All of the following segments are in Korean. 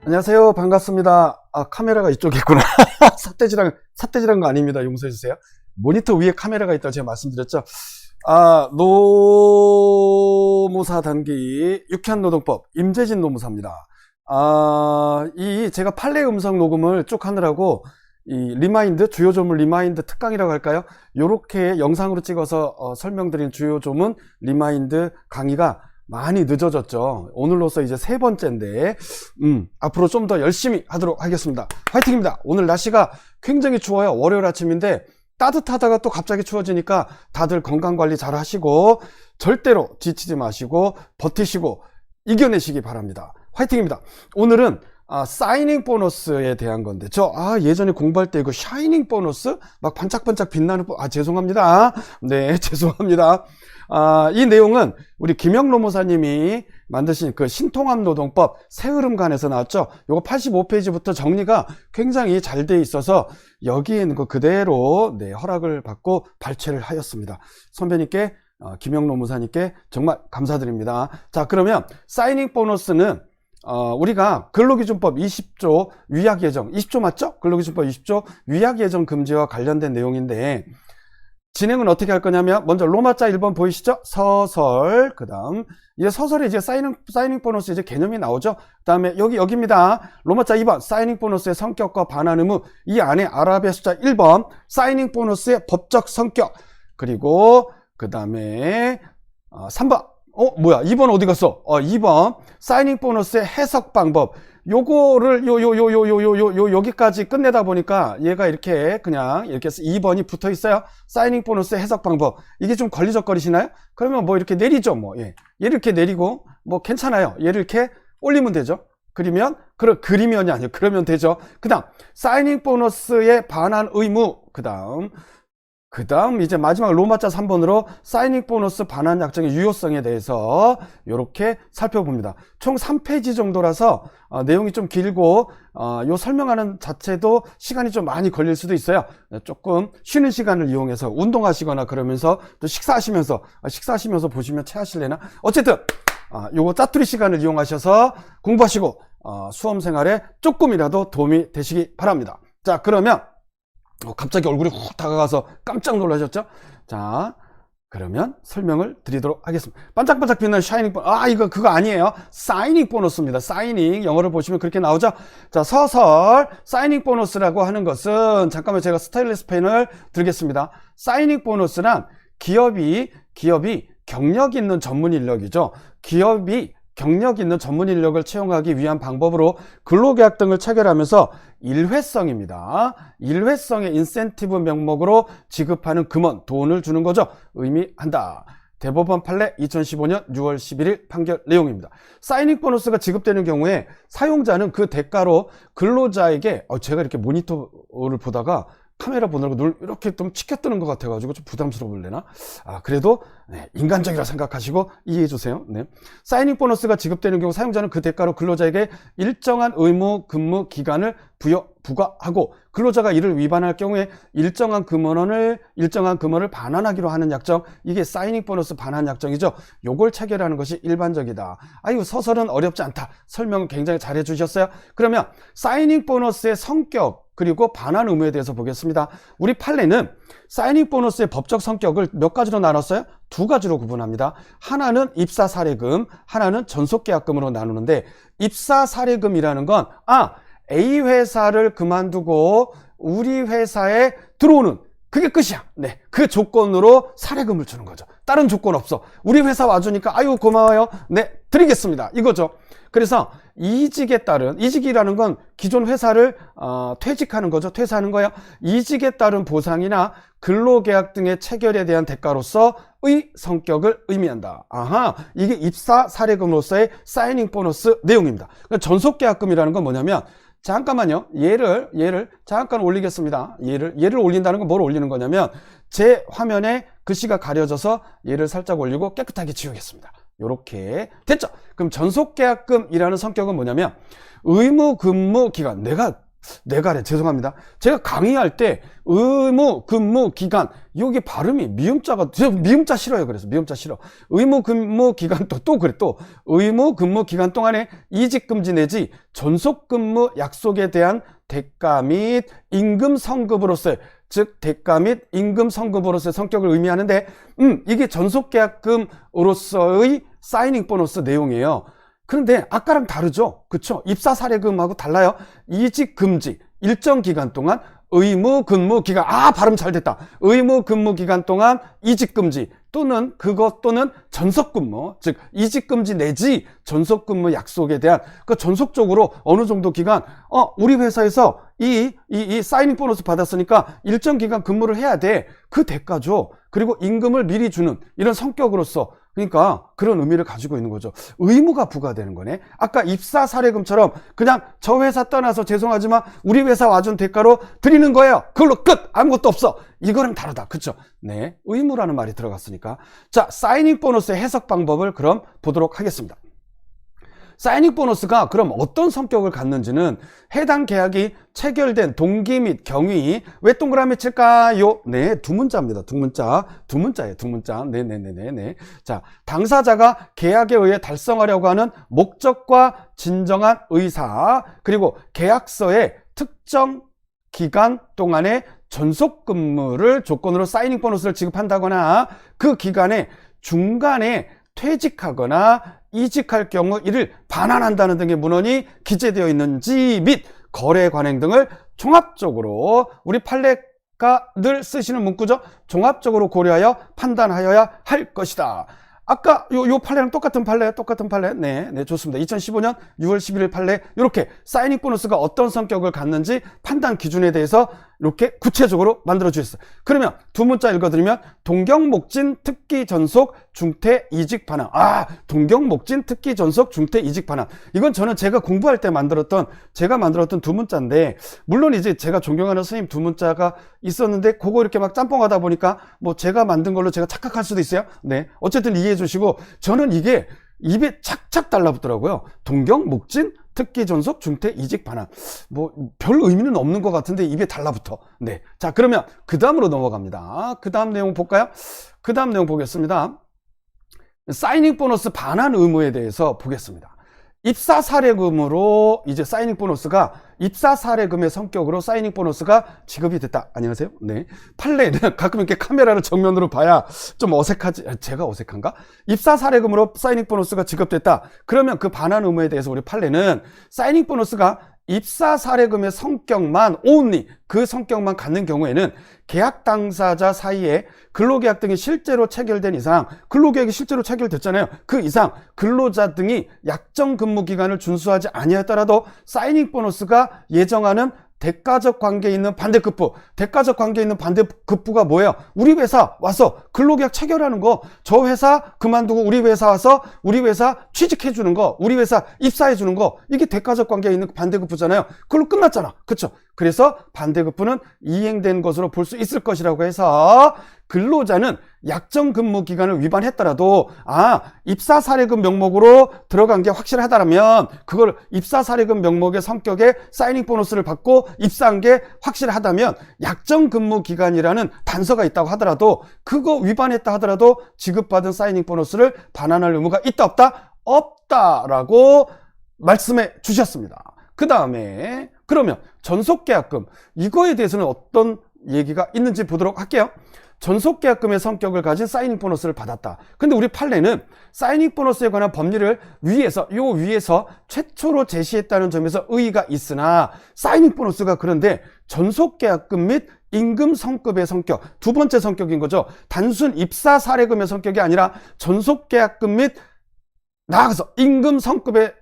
안녕하세요. 반갑습니다. 카메라가 이쪽에 있구나. 삿대질한 거 아닙니다. 용서해주세요. 모니터 위에 카메라가 있다고 제가 말씀드렸죠. 노무사 단기 유쾌한 노동법 임재진 노무사입니다. 제가 판례 음성 녹음을 쭉 하느라고 이 리마인드, 주요조문 리마인드 특강이라고 할까요? 요렇게 영상으로 찍어서 설명드린 주요조문 리마인드 강의가 많이 늦어졌죠. 오늘로서 이제 세 번째인데 앞으로 좀 더 열심히 하도록 하겠습니다. 화이팅입니다. 오늘 날씨가 굉장히 추워요. 월요일 아침인데 따뜻하다가 또 갑자기 추워지니까 다들 건강관리 잘 하시고 절대로 지치지 마시고 버티시고 이겨내시기 바랍니다. 화이팅입니다. 오늘은 사이닝 보너스에 대한 건데 예전에 공부할 때 이거 샤이닝 보너스 막 반짝반짝 빛나는 죄송합니다. 네, 죄송합니다. 이 내용은 우리 김영로 모사님이 만드신 그 신통합 노동법 새흐름간에서 나왔죠. 요거 85페이지부터 정리가 굉장히 잘 돼 있어서 여기에 있는 거 그대로 허락을 받고 발췌를 하였습니다. 선배님께 김영로 모사님께 정말 감사드립니다. 자, 그러면 사이닝 보너스는 우리가 근로기준법 20조 위약 예정 20조 맞죠? 근로기준법 20조 위약 예정 금지와 관련된 내용인데 진행은 어떻게 할 거냐면 먼저 로마자 1번 보이시죠? 서설. 그다음 이제 서설에 이제 사이닝 보너스 이제 개념이 나오죠. 그다음에 여기입니다. 로마자 2번 사이닝 보너스의 성격과 반환 의무. 이 안에 아랍의 숫자 1번 사이닝 보너스의 법적 성격. 그리고 그다음에 3번 2번 어디 갔어? 2번 사이닝 보너스의 해석 방법. 요거를 여기까지 끝내다 보니까 얘가 이렇게 해서 2번이 붙어 있어요. 사이닝 보너스의 해석 방법. 이게 좀 걸리적거리시나요? 그러면 이렇게 내리죠. 얘를 이렇게 내리고 괜찮아요. 얘를 이렇게 올리면 되죠. 그리면이 아니에요. 그러면 되죠. 그다음 사이닝 보너스의 반환 의무. 그다음 이제 마지막 로마자 3번으로 사이닝 보너스 반환 약정의 유효성에 대해서 이렇게 살펴봅니다. 총 3페이지 정도라서 내용이 좀 길고 요 설명하는 자체도 시간이 좀 많이 걸릴 수도 있어요. 조금 쉬는 시간을 이용해서 운동하시거나 그러면서 또 식사하시면서 보시면 체하실래나? 어쨌든 요거 짜투리 시간을 이용하셔서 공부하시고 수험 생활에 조금이라도 도움이 되시기 바랍니다. 자, 그러면 갑자기 얼굴이 훅 다가가서 깜짝 놀라셨죠? 자, 그러면 설명을 드리도록 하겠습니다. 반짝반짝 빛나는 샤이닝 보너스. 그거 아니에요. 사이닝 보너스입니다. 사이닝. 영어를 보시면 그렇게 나오죠? 자, 서설. 사이닝 보너스라고 하는 것은, 잠깐만 제가 스타일리스 펜을 들겠습니다. 사이닝 보너스란 기업이 경력 있는 전문 인력이죠. 기업이 경력 있는 전문 인력을 채용하기 위한 방법으로 근로계약 등을 체결하면서 일회성입니다. 일회성의 인센티브 명목으로 지급하는 금원, 돈을 주는 거죠. 의미한다. 대법원 판례 2015년 6월 11일 판결 내용입니다. 사이닝 보너스가 지급되는 경우에 사용자는 그 대가로 근로자에게 제가 이렇게 모니터를 보다가 카메라 보느라고 눈을 이렇게 좀 치켜뜨는 것 같아가지고 좀 부담스러울래나? 그래도 인간적이라 생각하시고 이해해 주세요. 사이닝 보너스가 지급되는 경우 사용자는 그 대가로 근로자에게 일정한 의무 근무 기간을 부과하고 근로자가 이를 위반할 경우에 일정한 금원을 반환하기로 하는 약정, 이게 사이닝 보너스 반환 약정이죠. 요걸 체결하는 것이 일반적이다. 서설은 어렵지 않다. 설명을 굉장히 잘해 주셨어요. 그러면 사이닝 보너스의 성격 그리고 반환 의무에 대해서 보겠습니다. 우리 판례는 사이닝 보너스의 법적 성격을 몇 가지로 나눴어요? 두 가지로 구분합니다. 하나는 입사 사례금, 하나는 전속계약금으로 나누는데, 입사 사례금이라는 건 A 회사를 그만두고 우리 회사에 들어오는, 그게 끝이야. 그 조건으로 사례금을 주는 거죠. 다른 조건 없어. 우리 회사 와주니까 고마워요. 드리겠습니다. 이거죠. 그래서 이직에 따른, 이직이라는 건 기존 회사를 퇴직하는 거죠. 퇴사하는 거예요. 이직에 따른 보상이나 근로계약 등의 체결에 대한 대가로서의 성격을 의미한다. 이게 입사 사례금으로서의 사이닝 보너스 내용입니다. 전속계약금이라는 건 뭐냐면, 잠깐만요. 얘를 잠깐 올리겠습니다. 얘를 올린다는 건 뭘 올리는 거냐면, 제 화면에 글씨가 가려져서 얘를 살짝 올리고 깨끗하게 지우겠습니다. 요렇게 됐죠? 그럼 전속계약금이라는 성격은 뭐냐면, 의무 근무 기간, 내가 뇌가래, 죄송합니다. 제가 강의할 때 의무 근무 기간, 여기 발음이 미음자가, 제가 미음자 싫어요. 그래서 미음자 싫어. 의무 근무 기간 또 그래. 또 의무 근무 기간 동안에 이직 금지 내지 전속 근무 약속에 대한 대가 및 임금 성급으로서의, 즉 대가 및 임금 성급으로서의 성격을 의미하는데, 이게 전속계약금으로서의 사이닝 보너스 내용이에요. 그런데 아까랑 다르죠? 그쵸? 입사 사례금하고 달라요. 이직 금지, 일정 기간 동안 의무 근무 기간, 발음 잘 됐다. 의무 근무 기간 동안 이직 금지 또는 그것 또는 전속 근무, 즉 이직 금지 내지 전속 근무 약속에 대한 그 전속적으로 어느 정도 기간, 우리 회사에서 이 사이닝 보너스 받았으니까 일정 기간 근무를 해야 돼. 그 대가죠. 그리고 임금을 미리 주는 이런 성격으로서, 그러니까 그런 의미를 가지고 있는 거죠. 의무가 부과되는 거네. 아까 입사 사례금처럼 그냥 저 회사 떠나서 죄송하지만 우리 회사 와준 대가로 드리는 거예요. 그걸로 끝! 아무것도 없어. 이거랑 다르다. 그쵸? 네. 의무라는 말이 들어갔으니까. 자, 사이닝 보너스의 해석 방법을 그럼 보도록 하겠습니다. 사이닝 보너스가 그럼 어떤 성격을 갖는지는 해당 계약이 체결된 동기 및 경위, 왜 동그라미 칠까요? 네, 두 문자입니다. 두 문자예요. 두 문자. 네네네네. 자, 당사자가 계약에 의해 달성하려고 하는 목적과 진정한 의사, 그리고 계약서의 특정 기간 동안에 전속 근무를 조건으로 사이닝 보너스를 지급한다거나 그 기간에 중간에 퇴직하거나 이직할 경우 이를 반환한다는 등의 문헌이 기재되어 있는지 및 거래 관행 등을 종합적으로, 우리 판례가 늘 쓰시는 문구죠. 종합적으로 고려하여 판단하여야 할 것이다. 아까 요 판례랑 똑같은 판례. 네, 좋습니다. 2015년 6월 11일 판례, 이렇게 사이닝 보너스가 어떤 성격을 갖는지 판단 기준에 대해서 이렇게 구체적으로 만들어 주셨어요. 그러면 두 문자 읽어드리면, 동경목진 특기 전속 중퇴 이직 반환. 동경목진 특기 전속 중퇴 이직 반환. 이건 저는 제가 공부할 때 만들었던 두 문자인데, 물론 이제 제가 존경하는 선생님 두 문자가 있었는데 그거 이렇게 막 짬뽕하다 보니까 뭐 제가 만든 걸로 제가 착각할 수도 있어요. 네, 어쨌든 이해해 주시고, 저는 이게 입에 착착 달라붙더라고요. 동경목진 특기 전속 중퇴 이직 반환. 뭐 별 의미는 없는 것 같은데 입에 달라붙어. 네, 자, 그러면 그 다음으로 넘어갑니다. 그 다음 내용 볼까요? 그 다음 내용 보겠습니다. 사이닝 보너스 반환 의무에 대해서 보겠습니다. 입사 사례금으로 이제 사이닝 보너스가, 입사 사례금의 성격으로 사이닝 보너스가 지급이 됐다. 안녕하세요. 네. 판례는 가끔 이렇게 카메라를 정면으로 봐야 좀 어색하지. 제가 어색한가? 입사 사례금으로 사이닝 보너스가 지급됐다. 그러면 그 반환 의무에 대해서 우리 판례는 사이닝 보너스가 입사 사례금의 성격만, only 그 성격만 갖는 경우에는 계약 당사자 사이에 근로계약 등이 실제로 체결된 이상, 근로계약이 실제로 체결됐잖아요. 그 이상 근로자 등이 약정 근무 기간을 준수하지 아니하였더라도 사이닝 보너스가 예정하는 대가적 관계에 있는 반대급부. 대가적 관계에 있는 반대급부가 뭐예요? 우리 회사 와서 근로계약 체결하는 거, 저 회사 그만두고 우리 회사 와서 우리 회사 취직해 주는 거, 우리 회사 입사해 주는 거, 이게 대가적 관계에 있는 반대급부잖아요. 그걸로 끝났잖아. 그쵸? 그래서 반대급부는 이행된 것으로 볼 수 있을 것이라고 해서, 근로자는 약정 근무 기간을 위반했더라도 입사 사례금 명목으로 들어간 게 확실하다면, 그걸 입사 사례금 명목의 성격에 사이닝 보너스를 받고 입사한 게 확실하다면, 약정 근무 기간이라는 단서가 있다고 하더라도, 그거 위반했다 하더라도 지급받은 사이닝 보너스를 반환할 의무가 있다 없다? 없다라고 말씀해 주셨습니다. 그 다음에 그러면 전속계약금, 이거에 대해서는 어떤 얘기가 있는지 보도록 할게요. 전속계약금의 성격을 가진 사이닝 보너스를 받았다. 근데 우리 판례는 사이닝 보너스에 관한 법리를 위에서 최초로 제시했다는 점에서 의의가 있으나, 사이닝 보너스가 그런데 전속계약금 및 임금 성급의 성격, 두 번째 성격인 거죠. 단순 입사 사례금의 성격이 아니라 전속계약금 및 나아가서 임금 성급에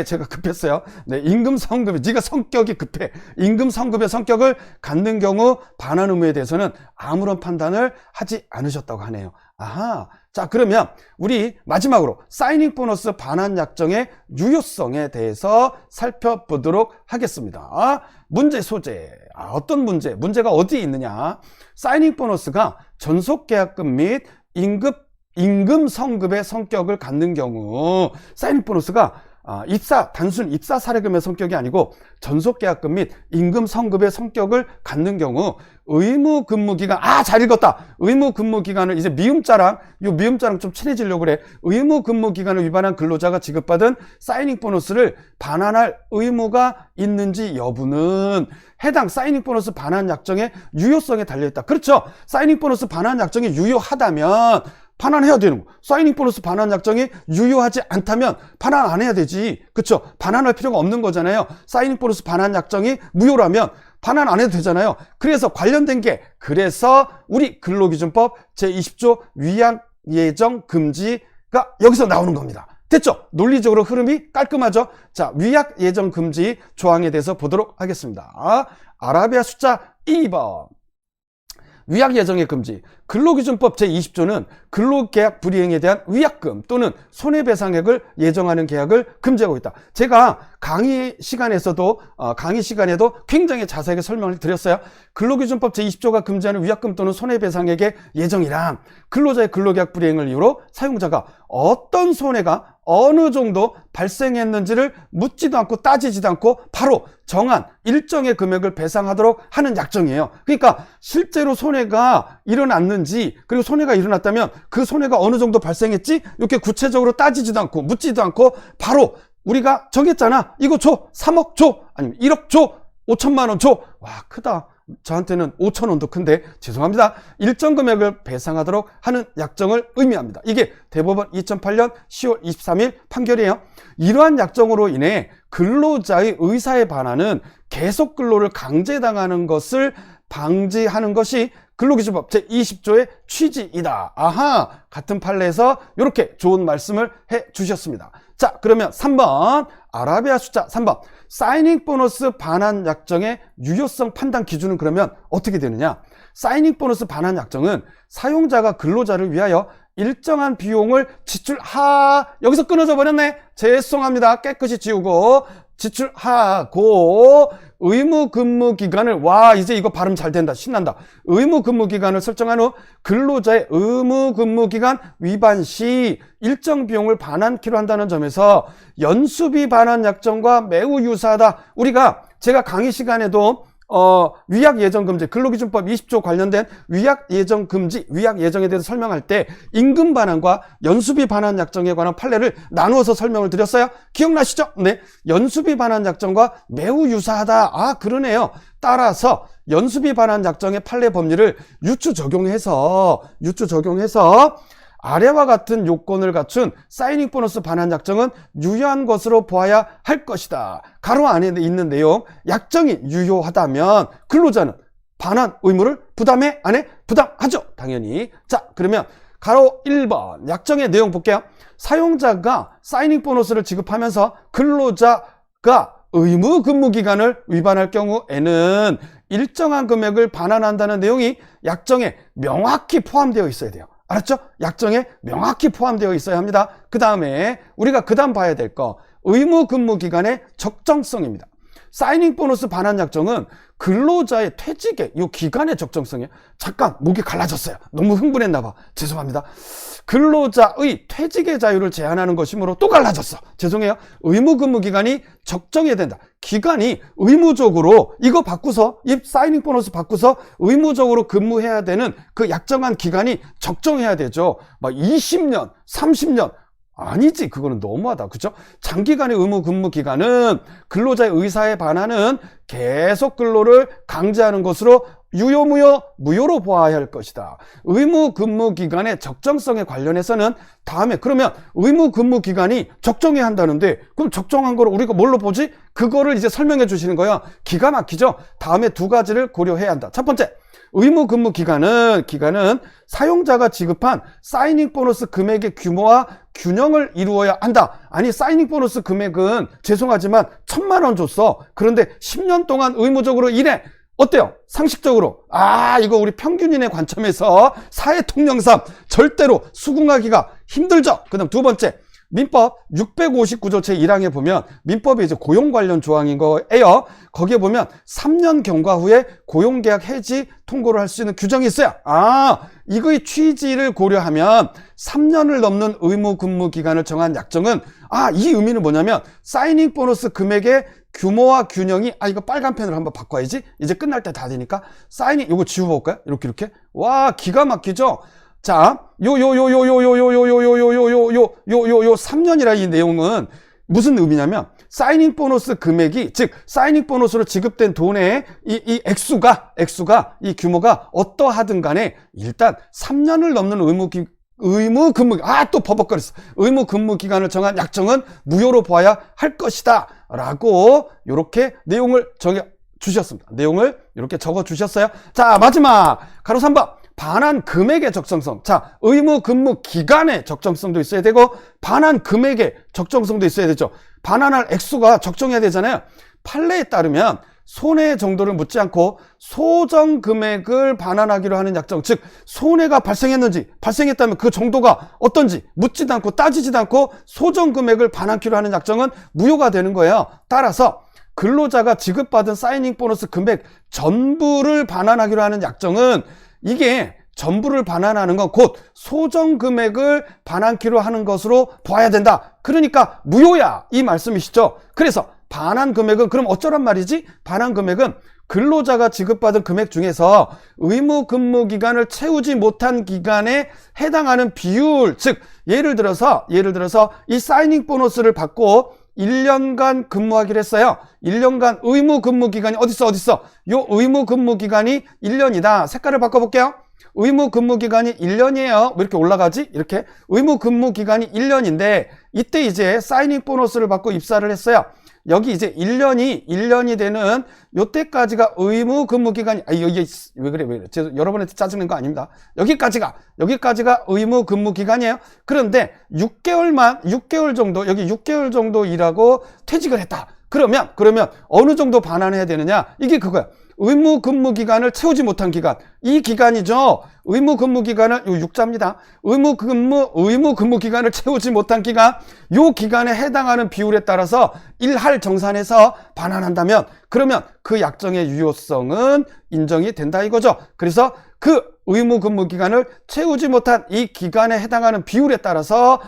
제가 급했어요. 네, 임금 성급에, 네가 성격이 급해. 임금 성급의 성격을 갖는 경우 반환 의무에 대해서는 아무런 판단을 하지 않으셨다고 하네요. 자, 그러면 우리 마지막으로 사이닝 보너스 반환 약정의 유효성에 대해서 살펴보도록 하겠습니다. 문제 소재. 어떤 문제가 어디에 있느냐? 사이닝 보너스가 전속계약금 및 임금 성급의 성격을 갖는 경우, 사이닝 보너스가 단순 입사 사례금의 성격이 아니고 전속계약금 및 임금 성급의 성격을 갖는 경우 의무근무기간, 잘 읽었다. 의무근무기간을 이제 미음자랑 좀 친해지려고 그래. 의무근무기간을 위반한 근로자가 지급받은 사이닝 보너스를 반환할 의무가 있는지 여부는 해당 사이닝 보너스 반환 약정의 유효성에 달려있다. 그렇죠. 사이닝 보너스 반환 약정이 유효하다면 반환해야 되는 거. 사이닝 보너스 반환 약정이 유효하지 않다면 반환 안 해야 되지. 그렇죠. 반환할 필요가 없는 거잖아요. 사이닝 보너스 반환 약정이 무효라면 반환 안 해도 되잖아요. 그래서 관련된 게, 그래서 우리 근로기준법 제20조 위약 예정 금지가 여기서 나오는 겁니다. 됐죠? 논리적으로 흐름이 깔끔하죠? 자, 위약 예정 금지 조항에 대해서 보도록 하겠습니다. 아라비아 숫자 2번. 위약 예정의 금지. 근로기준법 제20조는 근로계약 불이행에 대한 위약금 또는 손해배상액을 예정하는 계약을 금지하고 있다. 제가 강의 시간에도 굉장히 자세하게 설명을 드렸어요. 근로기준법 제20조가 금지하는 위약금 또는 손해배상액의 예정이란 근로자의 근로계약 불이행을 이유로 사용자가 어떤 손해가 어느 정도 발생했는지를 묻지도 않고 따지지도 않고 바로 정한 일정의 금액을 배상하도록 하는 약정이에요. 그러니까 실제로 손해가 일어났는지, 그리고 손해가 일어났다면 그 손해가 어느 정도 발생했지, 이렇게 구체적으로 따지지도 않고 묻지도 않고 바로 우리가 정했잖아. 이거 줘. 3억 줘. 아니면 1억 줘. 5천만 원 줘. 와, 크다. 저한테는 5천 원도 큰데 죄송합니다. 일정 금액을 배상하도록 하는 약정을 의미합니다. 이게 대법원 2008년 10월 23일 판결이에요. 이러한 약정으로 인해 근로자의 의사에 반하는 계속 근로를 강제당하는 것을 방지하는 것이 근로기준법 제20조의 취지이다. 아하, 같은 판례에서 이렇게 좋은 말씀을 해 주셨습니다. 자, 그러면 3번, 아라비아 숫자 3번. 사이닝 보너스 반환 약정의 유효성 판단 기준은 그러면 어떻게 되느냐? 사이닝 보너스 반환 약정은 사용자가 근로자를 위하여 일정한 비용을 여기서 끊어져 버렸네. 죄송합니다. 깨끗이 지우고 지출하고 의무근무기간을, 이제 이거 발음 잘 된다. 신난다. 의무근무기간을 설정한 후 근로자의 의무근무기간 위반 시 일정 비용을 반환키로 한다는 점에서 연수비 반환 약정과 매우 유사하다. 제가 강의 시간에도 위약 예정 금지, 근로기준법 20조 관련된 위약 예정 금지, 위약 예정에 대해서 설명할 때 임금 반환과 연수비 반환 약정에 관한 판례를 나누어서 설명을 드렸어요. 기억나시죠? 네. 연수비 반환 약정과 매우 유사하다. 그러네요. 따라서 연수비 반환 약정의 판례 법리를 유추 적용해서 아래와 같은 요건을 갖춘 사이닝 보너스 반환 약정은 유효한 것으로 보아야 할 것이다. 가로 안에 있는 내용, 약정이 유효하다면 근로자는 반환 의무를 부담해? 안 해? 부담하죠. 당연히. 자, 그러면 가로 1번 약정의 내용 볼게요. 사용자가 사이닝 보너스를 지급하면서 근로자가 의무 근무 기간을 위반할 경우에는 일정한 금액을 반환한다는 내용이 약정에 명확히 포함되어 있어야 돼요. 알았죠? 약정에 명확히 포함되어 있어야 합니다. 그 다음에 우리가 봐야 될 거, 의무 근무 기간의 적정성입니다. 사이닝 보너스 반환 약정은 근로자의 퇴직의 이 기간의 적정성이에요. 잠깐 목이 갈라졌어요. 너무 흥분했나 봐. 죄송합니다. 근로자의 퇴직의 자유를 제한하는 것이므로 또 갈라졌어. 죄송해요. 의무 근무 기간이 적정해야 된다. 기간이 의무적으로 이거 바꾸서, 이 사이닝 보너스 바꾸서 의무적으로 근무해야 되는 그 약정한 기간이 적정해야 되죠. 막 20년, 30년 아니지. 그거는 너무하다. 그죠? 장기간의 의무 근무 기간은 근로자의 의사에 반하는 계속 근로를 강제하는 것으로 무효로 보아야 할 것이다. 의무 근무 기간의 적정성에 관련해서는 다음에, 그러면 의무 근무 기간이 적정해야 한다는데 그럼 적정한 거를 우리가 뭘로 보지? 그거를 이제 설명해 주시는 거야. 기가 막히죠? 다음에 두 가지를 고려해야 한다. 첫 번째, 의무 근무 기간은 사용자가 지급한 사이닝 보너스 금액의 규모와 균형을 이루어야 한다. 아니, 사이닝 보너스 금액은 죄송하지만 1,000만 원 줬어. 그런데 10년 동안 의무적으로 일해. 어때요? 상식적으로 이거 우리 평균인의 관점에서 사회 통념상 절대로 수긍하기가 힘들죠. 그 다음 두 번째, 민법 659조 제1항에 보면 민법이 이제 고용 관련 조항인 거예요. 거기에 보면 3년 경과 후에 고용계약 해지 통고를 할 수 있는 규정이 있어요. 이거의 취지를 고려하면 3년을 넘는 의무 근무 기간을 정한 약정은 이 의미는 뭐냐면 사이닝 보너스 금액의 규모와 균형이 이거 빨간 펜으로 한번 바꿔야지. 이제 끝날 때 다 되니까 사이닝 이거 지워볼까요? 이렇게 와 기가 막히죠. 자, 요 3년이라 이 내용은 무슨 의미냐면 사이닝 보너스 금액이 즉 사이닝 보너스로 지급된 돈의 이 액수가 이 규모가 어떠하든 간에 일단 3년을 넘는 의무 근무 또 버벅거렸어. 의무 근무 기간을 정한 약정은 무효로 봐야 할 것이다 라고 이렇게 내용을 정해 주셨습니다. 내용을 이렇게 적어 주셨어요. 자, 마지막 가로 3번 반환 금액의 적정성. 자, 의무 근무 기간의 적정성도 있어야 되고 반환 금액의 적정성도 있어야 되죠. 반환할 액수가 적정해야 되잖아요. 판례에 따르면 손해 정도를 묻지 않고 소정 금액을 반환하기로 하는 약정, 즉 손해가 발생했다면 그 정도가 어떤지 묻지도 않고 따지지도 않고 소정 금액을 반환키로 하는 약정은 무효가 되는 거예요. 따라서 근로자가 지급받은 사이닝 보너스 금액 전부를 반환하기로 하는 약정은 이게 전부를 반환하는 건 곧 소정 금액을 반환키로 하는 것으로 봐야 된다. 그러니까 무효야 이 말씀이시죠. 그래서 반환 금액은 그럼 어쩌란 말이지? 반환 금액은 근로자가 지급받은 금액 중에서 의무 근무 기간을 채우지 못한 기간에 해당하는 비율, 즉 예를 들어서 이 사이닝 보너스를 받고 1년간 근무하기로 했어요. 1년간 의무 근무 기간이 어딨어? 요 의무 근무 기간이 1년이다. 색깔을 바꿔볼게요. 의무 근무 기간이 1년이에요. 왜 이렇게 올라가지? 이렇게 의무 근무 기간이 1년인데 이때 이제 사이닝 보너스를 받고 입사를 했어요. 여기 이제 1년이 되는 요때까지가 의무 근무 기간이 이게 왜 그래? 제가 여러분한테 짜증낸 거 아닙니다. 여기까지가 의무 근무 기간이에요. 그런데 6개월 정도 여기 6개월 정도 일하고 퇴직을 했다. 그러면 어느 정도 반환해야 되느냐? 이게 그거야. 의무 근무 기간을 채우지 못한 기간. 이 기간이죠. 의무 근무 기간을 요 6자입니다. 의무 근무 기간을 채우지 못한 기간. 요 기간에 해당하는 비율에 따라서 일할 정산해서 반환한다면 그러면 그 약정의 유효성은 인정이 된다 이거죠. 그래서 그 의무 근무 기간을 채우지 못한 이 기간에 해당하는 비율에 따라서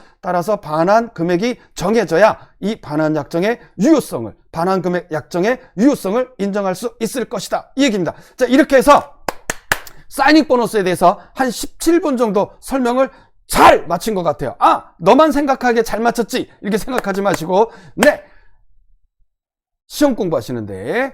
반환 금액이 정해져야 이 반환 약정의 유효성을 반환 금액 약정의 유효성을 인정할 수 있을 것이다 이 얘기입니다. 자, 이렇게 해서 사이닝 보너스에 대해서 한 17분 정도 설명을 잘 마친 것 같아요. 너만 생각하기에 잘 맞췄지 이렇게 생각하지 마시고 시험 공부하시는데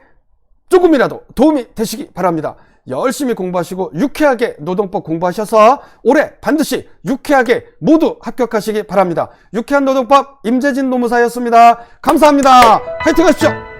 조금이라도 도움이 되시기 바랍니다. 열심히 공부하시고 유쾌하게 노동법 공부하셔서 올해 반드시 유쾌하게 모두 합격하시기 바랍니다. 유쾌한 노동법 임재진 노무사였습니다. 감사합니다. 화이팅 하십시오.